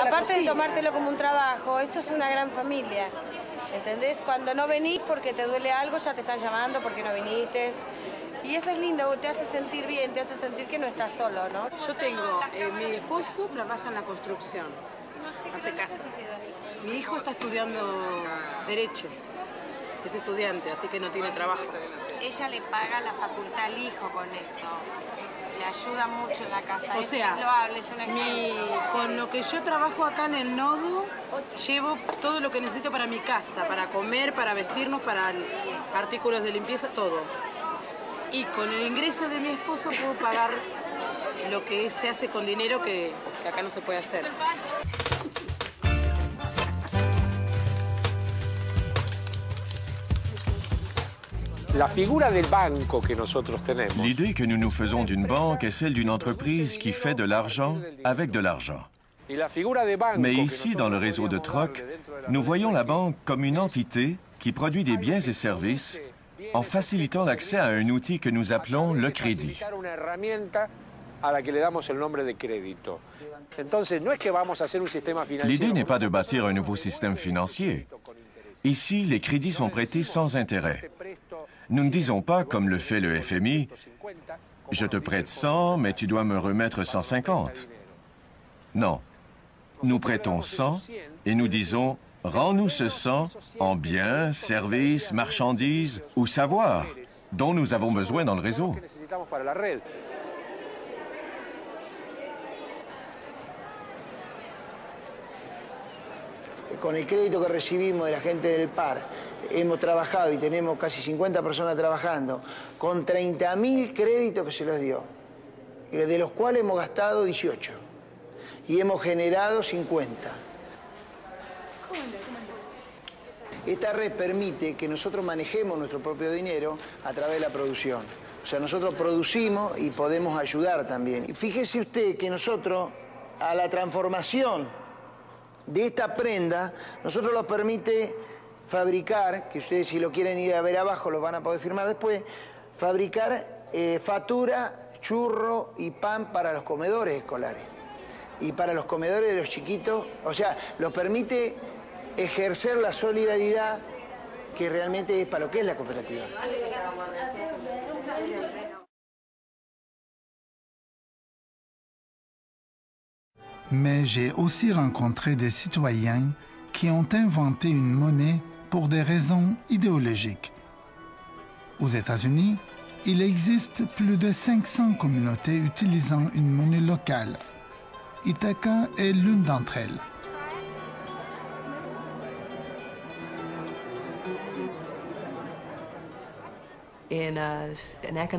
aparte de tomártelo como un trabajo, esto es una gran familia. ¿Entendés? Cuando no venís porque te duele algo, ya te están llamando porque no viniste. Y eso es lindo, te hace sentir bien, te hace sentir que no estás solo, ¿no? Yo tengo, mi esposo trabaja en la construcción, hace casas. Mi hijo está estudiando Derecho, es estudiante, así que no tiene trabajo. Ella le paga la facultad al hijo con esto. Le ayuda mucho en la casa. O sea, con lo que yo trabajo acá en el nodo, llevo todo lo que necesito para mi casa, para comer, para vestirnos, para artículos de limpieza, todo. Y con el ingreso de mi esposo puedo pagar lo que se hace con dinero que acá no se puede hacer. La figura del banco que nosotros tenemos. L'idée que nous nous faisons d'une banque est celle d'une entreprise qui fait de l'argent avec de l'argent. Mais ici, dans le réseau de Troc, nous voyons la banque comme une entité qui produit des biens et services en facilitant l'accès à un outil que nous appelons le crédit. L'idée n'est pas de bâtir un nouveau système financier. Ici, les crédits sont prêtés sans intérêt. Nous ne disons pas, comme le fait le FMI, « Je te prête 100, mais tu dois me remettre 150 ». Non. Nous prêtons 100 et nous disons « Rends-nous ce 100 en biens, services, marchandises ou savoir dont nous avons besoin dans le réseau ». Con el crédito que recibimos de la gente del PAR, hemos trabajado y tenemos casi 50 personas trabajando, con 30.000 créditos que se los dio, de los cuales hemos gastado 18 y hemos generado 50. Esta red permite que nosotros manejemos nuestro propio dinero a través de la producción. O sea, nosotros producimos y podemos ayudar también. Y fíjese usted que nosotros, a la transformación de esta prenda, nosotros nos permite fabricar, que ustedes si lo quieren ir a ver abajo lo van a poder firmar después, fabricar factura, churro y pan para los comedores escolares. Y para los comedores de los chiquitos, o sea, los permite ejercer la solidaridad que realmente es para lo que es la cooperativa. Mais j'ai aussi rencontré des citoyens qui ont inventé une monnaie pour des raisons idéologiques. Aux États-Unis, il existe plus de 500 communautés utilisant une monnaie locale. Ithaca est l'une d'entre elles.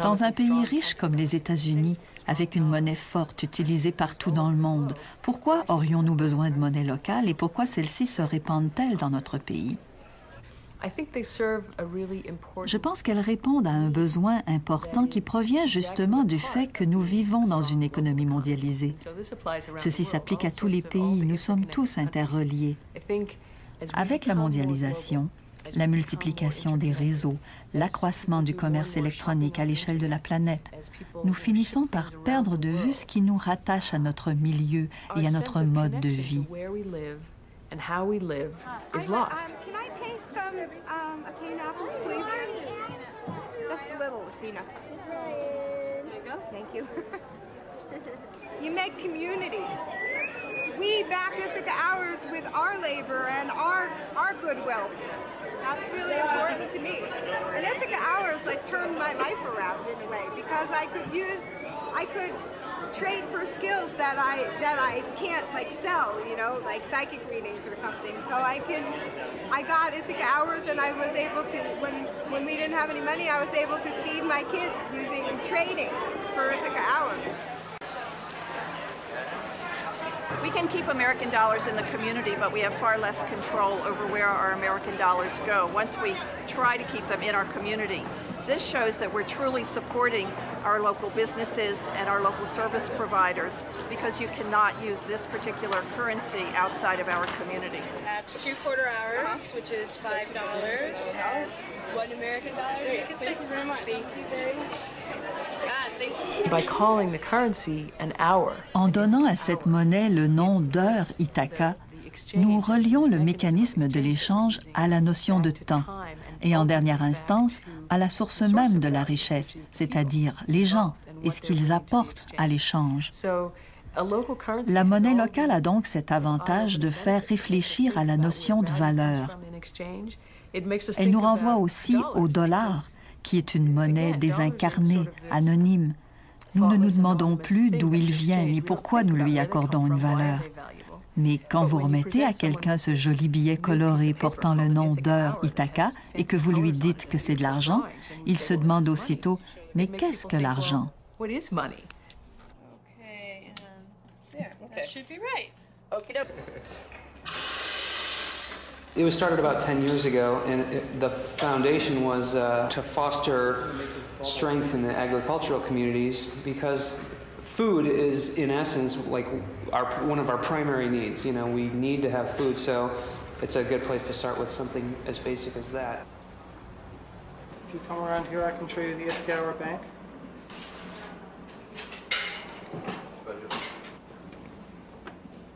Dans un pays riche comme les États-Unis, avec une monnaie forte utilisée partout dans le monde, pourquoi aurions-nous besoin de monnaie locale et pourquoi celles-ci se répandent-elles dans notre pays? Je pense qu'elles répondent à un besoin important qui provient justement du fait que nous vivons dans une économie mondialisée. Ceci s'applique à tous les pays, nous sommes tous interreliés. Avec la mondialisation, la multiplication des réseaux, l'accroissement du commerce électronique à l'échelle de la planète, nous finissons par perdre de vue ce qui nous rattache à notre milieu et à notre mode de vie. You make community. We back Ithaca Hours with our labor and our goodwill. That's really important to me. And Ithaca Hours like turned my life around in a way because I could trade for skills that I can't like sell, you know, like psychic readings or something. So I got Ithaca Hours and I was able to, when we didn't have any money, I was able to feed my kids using trading for Ithaca Hours. We can keep American dollars in the community, but we have far less control over where our American dollars go once we try to keep them in our community. This shows that we're truly supporting our local businesses and our local service providers because you cannot use this particular currency outside of our community. That's 2 quarter hours, which is $5, and 1 American dollar. Thank you very much. Thank you very much. Thank you. En donnant à cette monnaie le nom d'heure Ithaca, nous relions le mécanisme de l'échange à la notion de temps et en dernière instance à la source même de la richesse, c'est-à-dire les gens et ce qu'ils apportent à l'échange. La monnaie locale a donc cet avantage de faire réfléchir à la notion de valeur. Elle nous renvoie aussi au dollar, qui est une monnaie désincarnée, anonyme. Nous ne nous demandons plus d'où il vient ni pourquoi nous lui accordons une valeur. Mais quand vous remettez à quelqu'un ce joli billet coloré portant le nom d'heure Ithaca et que vous lui dites que c'est de l'argent, il se demande aussitôt « Mais qu'est-ce que l'argent ?» It was started about 10 years ago, and the foundation was to foster strength in the agricultural communities because food is, in essence, like one of our primary needs. You know, we need to have food, so it's a good place to start with something as basic as that. If you come around here, I can show you the Ithaca Hour Bank.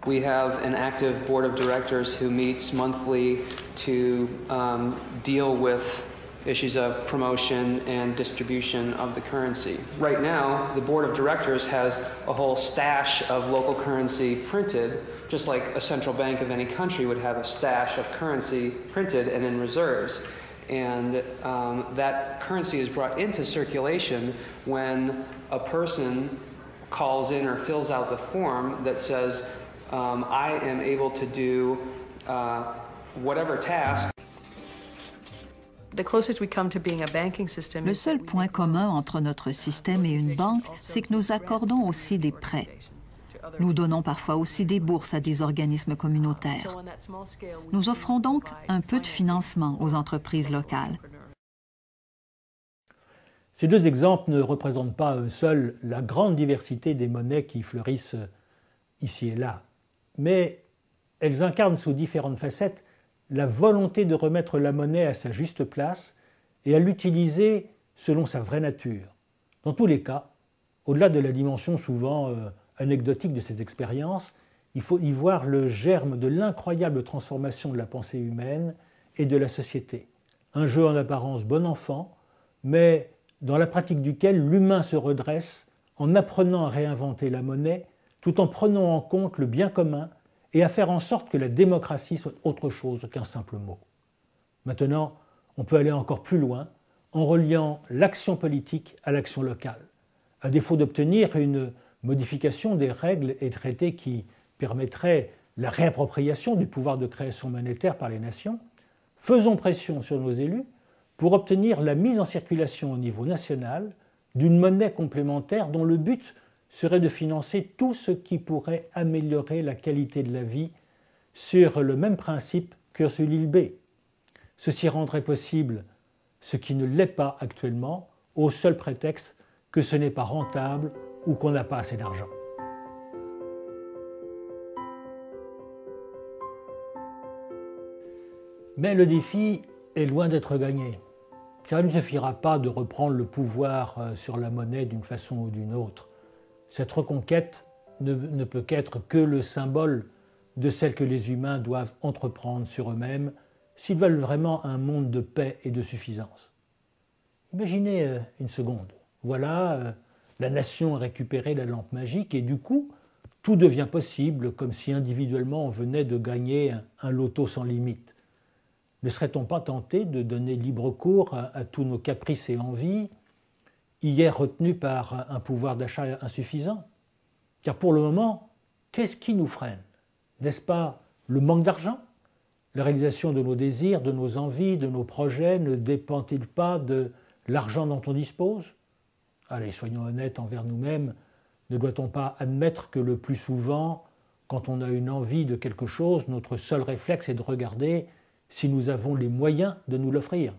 We have an active board of directors who meets monthly to deal with issues of promotion and distribution of the currency. Right now, the board of directors has a whole stash of local currency printed, just like a central bank of any country would have a stash of currency printed and in reserves. And that currency is brought into circulation when a person calls in or fills out the form that says, I am able to do whatever task. Le seul point commun entre notre système et une banque, c'est que nous accordons aussi des prêts. Nous donnons parfois aussi des bourses à des organismes communautaires. Nous offrons donc un peu de financement aux entreprises locales. Ces deux exemples ne représentent pas à eux seuls la grande diversité des monnaies qui fleurissent ici et là, mais elles incarnent sous différentes facettes la volonté de remettre la monnaie à sa juste place et à l'utiliser selon sa vraie nature. Dans tous les cas, au-delà de la dimension souvent anecdotique de ces expériences, il faut y voir le germe de l'incroyable transformation de la pensée humaine et de la société. Un jeu en apparence bon enfant, mais dans la pratique duquel l'humain se redresse en apprenant à réinventer la monnaie tout en prenant en compte le bien commun et à faire en sorte que la démocratie soit autre chose qu'un simple mot. Maintenant, on peut aller encore plus loin en reliant l'action politique à l'action locale. À défaut d'obtenir une modification des règles et traités qui permettraient la réappropriation du pouvoir de création monétaire par les nations, faisons pression sur nos élus pour obtenir la mise en circulation au niveau national d'une monnaie complémentaire dont le but serait de financer tout ce qui pourrait améliorer la qualité de la vie sur le même principe que sur l'île B. Ceci rendrait possible ce qui ne l'est pas actuellement, au seul prétexte que ce n'est pas rentable ou qu'on n'a pas assez d'argent. Mais le défi est loin d'être gagné, car il ne suffira pas de reprendre le pouvoir sur la monnaie d'une façon ou d'une autre. Cette reconquête ne peut qu'être que le symbole de celle que les humains doivent entreprendre sur eux-mêmes s'ils veulent vraiment un monde de paix et de suffisance. Imaginez une seconde. Voilà, la nation a récupéré la lampe magique et du coup, tout devient possible comme si individuellement on venait de gagner un loto sans limite. Ne serait-on pas tenté de donner libre cours à tous nos caprices et envies, hier retenus par un pouvoir d'achat insuffisant? Car pour le moment, qu'est-ce qui nous freine? N'est-ce pas le manque d'argent? La réalisation de nos désirs, de nos envies, de nos projets ne dépend-il pas de l'argent dont on dispose? Allez, soyons honnêtes envers nous-mêmes, ne doit-on pas admettre que le plus souvent, quand on a une envie de quelque chose, notre seul réflexe est de regarder si nous avons les moyens de nous l'offrir?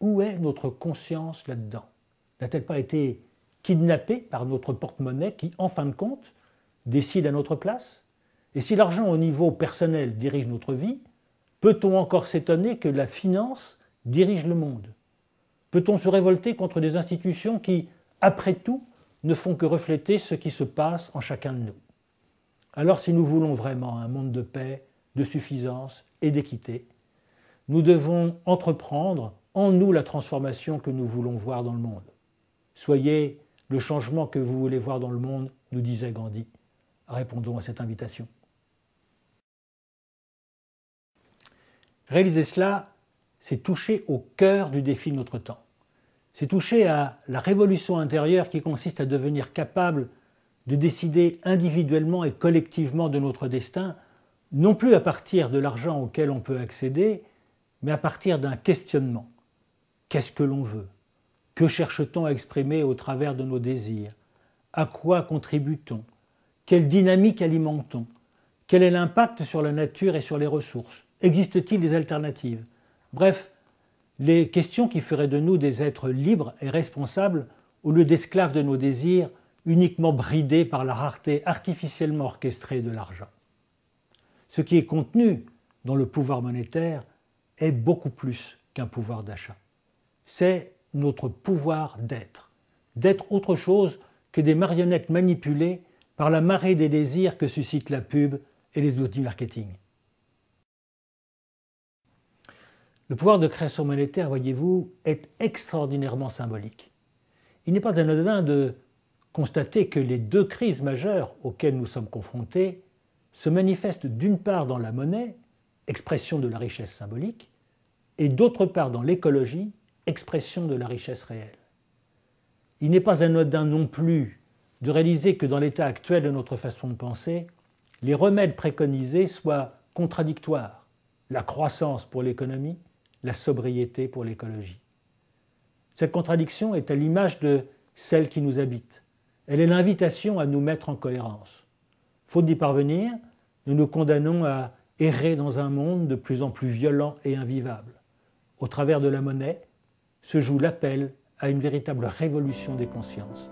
Où est notre conscience là-dedans? N'a-t-elle pas été kidnappée par notre porte-monnaie qui, en fin de compte, décide à notre place? Et si l'argent au niveau personnel dirige notre vie, peut-on encore s'étonner que la finance dirige le monde? Peut-on se révolter contre des institutions qui, après tout, ne font que refléter ce qui se passe en chacun de nous. Alors si nous voulons vraiment un monde de paix, de suffisance et d'équité, nous devons entreprendre en nous la transformation que nous voulons voir dans le monde. Soyez le changement que vous voulez voir dans le monde, nous disait Gandhi. Répondons à cette invitation. Réaliser cela, c'est toucher au cœur du défi de notre temps. C'est toucher à la révolution intérieure qui consiste à devenir capable de décider individuellement et collectivement de notre destin, non plus à partir de l'argent auquel on peut accéder, mais à partir d'un questionnement. Qu'est-ce que l'on veut? Que cherche-t-on à exprimer au travers de nos désirs? À quoi contribue-t-on? Quelle dynamique alimente-t-on? Quel est l'impact sur la nature et sur les ressources? Existe-t-il des alternatives? Bref, les questions qui feraient de nous des êtres libres et responsables au lieu d'esclaves de nos désirs uniquement bridés par la rareté artificiellement orchestrée de l'argent. Ce qui est contenu dans le pouvoir monétaire est beaucoup plus qu'un pouvoir d'achat. C'est notre pouvoir d'être autre chose que des marionnettes manipulées par la marée des désirs que suscitent la pub et les outils marketing. Le pouvoir de création monétaire, voyez-vous, est extraordinairement symbolique. Il n'est pas anodin de constater que les deux crises majeures auxquelles nous sommes confrontés se manifestent d'une part dans la monnaie, expression de la richesse symbolique, et d'autre part dans l'écologie, expression de la richesse réelle. Il n'est pas anodin non plus de réaliser que dans l'état actuel de notre façon de penser, les remèdes préconisés soient contradictoires, la croissance pour l'économie, la sobriété pour l'écologie. Cette contradiction est à l'image de celle qui nous habite. Elle est l'invitation à nous mettre en cohérence. Faute d'y parvenir, nous nous condamnons à errer dans un monde de plus en plus violent et invivable. Au travers de la monnaie se joue l'appel à une véritable révolution des consciences.